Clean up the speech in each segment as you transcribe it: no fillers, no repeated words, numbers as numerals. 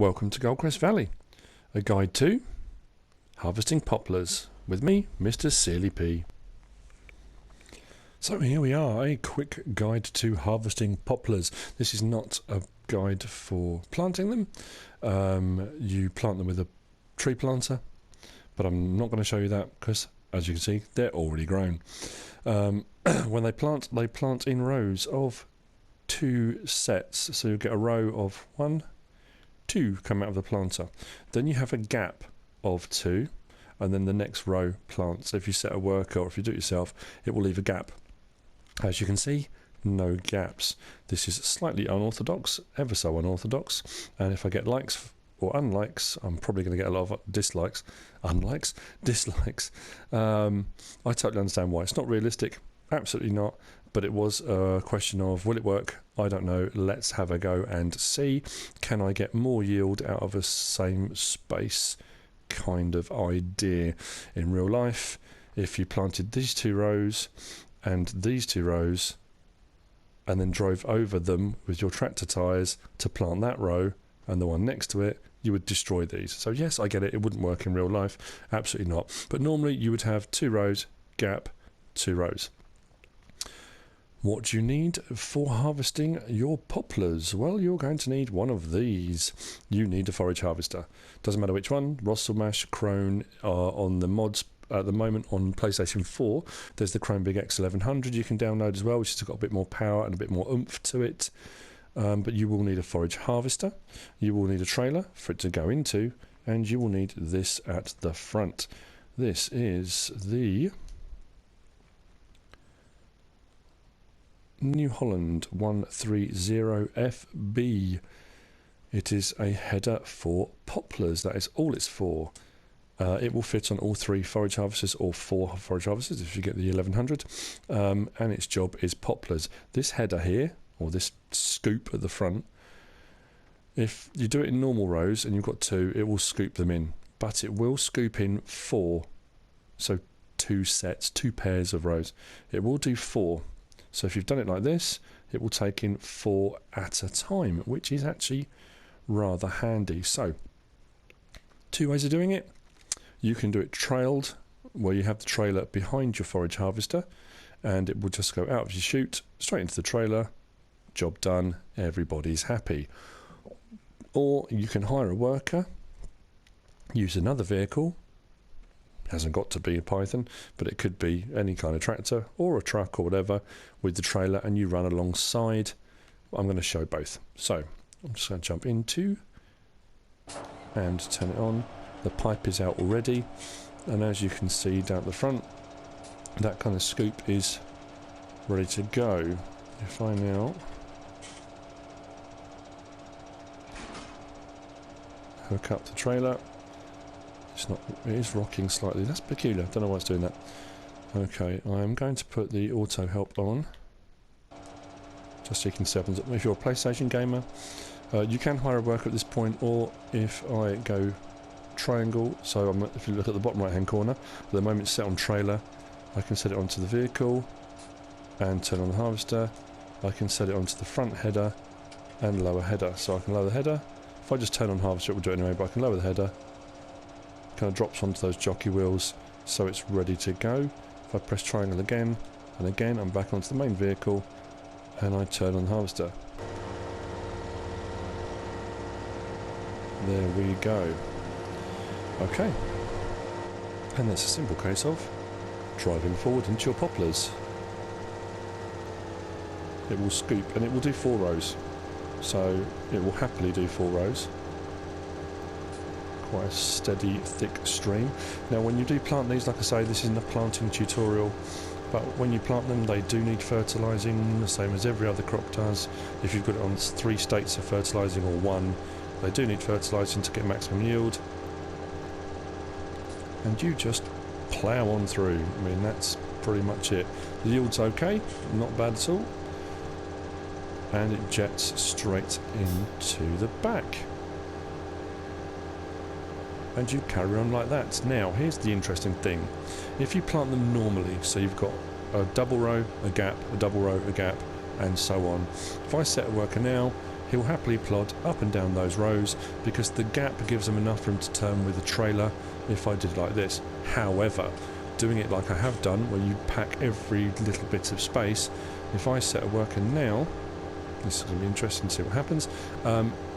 Welcome to Goldcrest Valley, a guide to harvesting poplars with me, Mr. Sealy P. So here we are, a quick guide to harvesting poplars. This is not a guide for planting them. You plant them with a tree planter, but I'm not going to show you that because, as you can see, they're already grown. When they plant in rows of 2 sets, so you get a row of 1, 2 come out of the planter. Then you have a gap of 2, and then the next row plants. If you set a worker or if you do it yourself, it will leave a gap. As you can see, no gaps. This is slightly unorthodox, ever so unorthodox, and if I get likes or unlikes, I'm probably going to get a lot of dislikes. Dislikes. I totally understand why. It's not realistic, absolutely not, but it was a question of, will it work? I don't know. Let's have a go and see. Can I get more yield out of a same space kind of idea? In real life, if you planted these 2 rows and these 2 rows and then drove over them with your tractor tyres to plant that row and the one next to it, you would destroy these. So yes, I get it, it wouldn't work in real life, absolutely not. But normally you would have 2 rows, gap, 2 rows. What do you need for harvesting your poplars? Well, you're going to need one of these. You need a forage harvester. Doesn't matter which one. Rosselmash, Krone are on the mods at the moment on PlayStation 4. There's the Krone Big X 1100 you can download as well, which has got a bit more power and a bit more oomph to it. But you will need a forage harvester. You will need a trailer for it to go into, and you will need this at the front. This is the New Holland 130FB. It is a header for poplars. That is all it's for. It will fit on all 3 forage harvesters or 4 forage harvesters if you get the 1100. And its job is poplars. This header here, or this scoop at the front, if you do it in normal rows and you've got 2, it will scoop them in. But it will scoop in 4. So 2 sets, 2 pairs of rows. It will do 4. So if you've done it like this, it will take in 4 at a time, which is actually rather handy. So 2 ways of doing it. You can do it trailed, where you have the trailer behind your forage harvester, and it will just go out of your chute, straight into the trailer, job done, everybody's happy. Or you can hire a worker, use another vehicle. Hasn't got to be a Python, but it could be any kind of tractor or a truck or whatever with the trailer, and you run alongside. I'm going to show both. So I'm just going to jump into and turn it on. The pipe is out already, and as you can see down at the front, that kind of scoop is ready to go. If I now hook up the trailer, it is rocking slightly. That's peculiar. Don't know why it's doing that. Okay, I am going to put the auto help on, just so you can see. If you're a PlayStation gamer, you can hire a worker at this point, or if I go triangle, so if you look at the bottom right hand corner, at the moment it's set on trailer, I can set it onto the vehicle and turn on the harvester. I can set it onto the front header and lower header, so I can lower the header. If I just turn on harvester, it will do it anyway, but I can lower the header. Kind of drops onto those jockey wheels, so it's ready to go. If I press triangle again and again, I'm back onto the main vehicle and I turn on the harvester. There we go. Okay, and that's a simple case of driving forward into your poplars. It will scoop and it will do 4 rows, so it will happily do 4 rows. Quite a steady, thick stream. Now when you do plant these, like I say, this isn't a planting tutorial, but when you plant them they do need fertilising, the same as every other crop does. If you've got it on 3 states of fertilising or 1, they do need fertilising to get maximum yield. And you just plough on through. I mean, that's pretty much it. The yield's okay, not bad at all. And it jets straight into the back. And you carry on like that. Now, here's the interesting thing. If you plant them normally, so you've got a double row, a gap, a double row, a gap, and so on. If I set a worker now, he'll happily plod up and down those rows because the gap gives him enough room to turn with the trailer if I did like this. However, doing it like I have done, where you pack every little bit of space, if I set a worker now, this is going to be interesting to see what happens,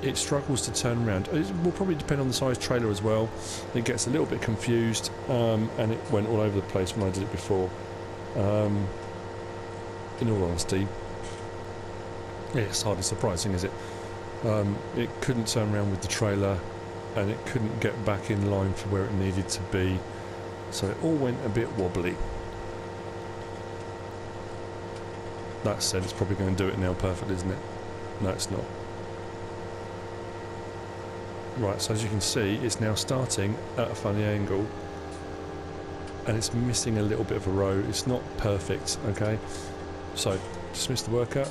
it struggles to turn around. It will probably depend on the size trailer as well. It gets a little bit confused, and it went all over the place when I did it before. In all honesty, it's hardly surprising, is it? It couldn't turn around with the trailer, and it couldn't get back in line for where it needed to be, so it all went a bit wobbly. That said, it's probably going to do it now perfectly, isn't it? No, it's not. Right, so as you can see, it's now starting at a funny angle, and it's missing a little bit of a row. It's not perfect, okay? So, dismiss the worker.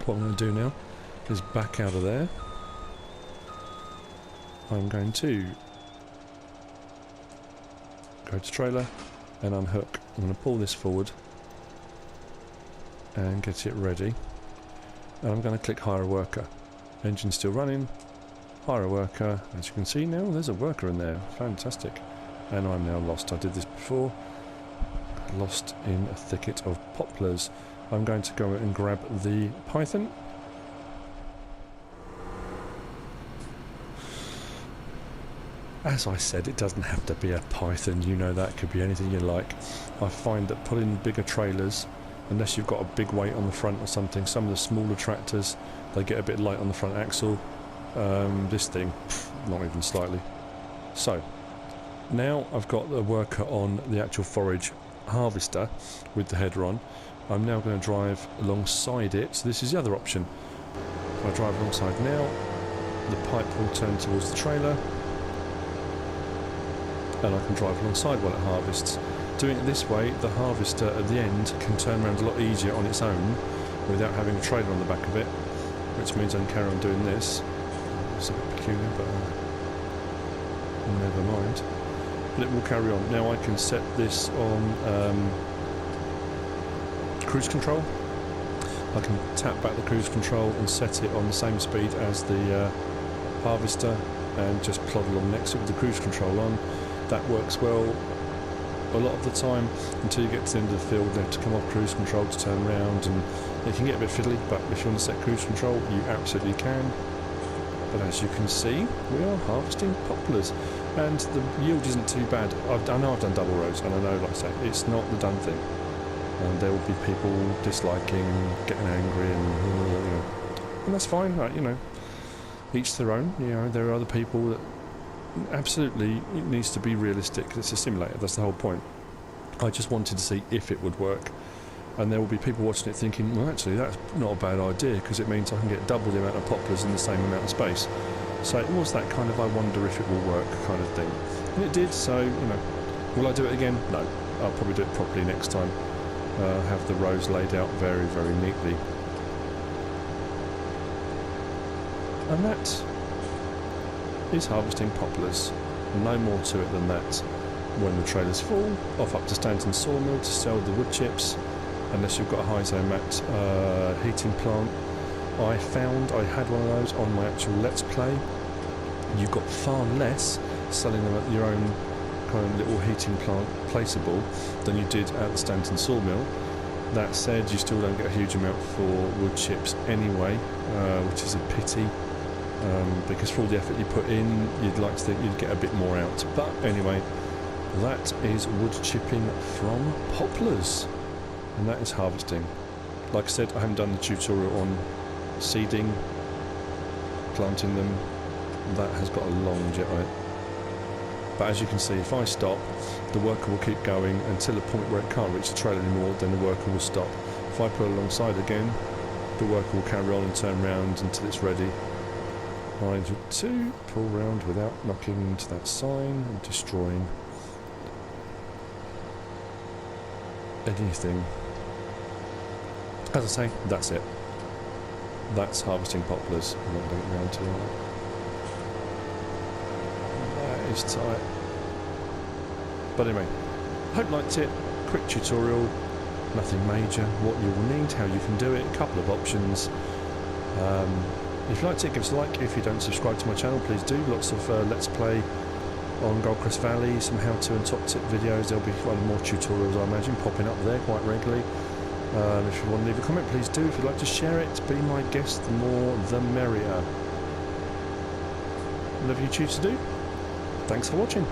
What I'm going to do now is back out of there. I'm going to go to trailer and unhook. I'm going to pull this forward and get it ready, and I'm going to click hire a worker. Engine still running, hire a worker. As you can see now, there's a worker in there. Fantastic. And I'm now lost. I did this before, lost in a thicket of poplars. I'm going to go and grab the python. As I said, it doesn't have to be a python, you know, that could be anything you like. I find that putting bigger trailers, unless you've got a big weight on the front or something, some of the smaller tractors, they get a bit light on the front axle. This thing, not even slightly. So, now I've got the worker on the actual forage harvester with the header on. I'm now going to drive alongside it, so this is the other option. If I drive alongside now, the pipe will turn towards the trailer, and I can drive alongside while it harvests. Doing it this way, the harvester at the end can turn around a lot easier on its own without having a trailer on the back of it, which means I can carry on doing this. It's a bit peculiar, but never mind. But it will carry on. Now I can set this on cruise control. I can tap back the cruise control and set it on the same speed as the harvester and just plod along next to it with the cruise control on. That works well a lot of the time until you get to the end of the field. You have to come off cruise control to turn around, and it can get a bit fiddly, but if you want to set cruise control, you absolutely can. But as you can see, we are harvesting poplars, and the yield isn't too bad. I know I've done double rows, and I know, like I say, it's not the done thing. And there will be people disliking, getting angry, and that's fine. You know, each their own. You know, there are other people that absolutely, it needs to be realistic. It's a simulator, that's the whole point. I just wanted to see if it would work, and there will be people watching it thinking, well, actually that's not a bad idea because it means I can get double the amount of poplars in the same amount of space. So it was that kind of I wonder if it will work kind of thing, and it did. So, you know, will I do it again? No, I'll probably do it properly next time. Have the rows laid out very, very neatly, and that is harvesting poplars. No more to it than that. When the trailer's full, off up to Stanton sawmill to sell the wood chips, unless you've got a Hyzomat heating plant. I found I had one of those on my actual Let's Play. You got far less selling them at your own kind of little heating plant placeable than you did at the Stanton sawmill. That said, you still don't get a huge amount for wood chips anyway, which is a pity. Because for all the effort you put in, you'd like to think you'd get a bit more out. But anyway, that is wood chipping from poplars, and that is harvesting. Like I said, I haven't done the tutorial on seeding, planting them. That has got a long jet on it. But as you can see, if I stop, the worker will keep going until a point where it can't reach the trailer anymore, then the worker will stop. If I put it alongside again, the worker will carry on and turn around until it's ready. I need to pull round without knocking into that sign and destroying anything. As I say, that's it. That's harvesting poplars. I'm not going around to that. That is tight. But anyway, hope you liked it. Quick tutorial, nothing major. What you will need, how you can do it, a couple of options. If you liked it, give us a like. If you don't subscribe to my channel, please do. Lots of Let's Play on Goldcrest Valley, some how-to and top-tip videos. There'll be more tutorials, I imagine, popping up there quite regularly. If you want to leave a comment, please do. If you'd like to share it, be my guest. The more, the merrier. Whatever you choose to do. Thanks for watching.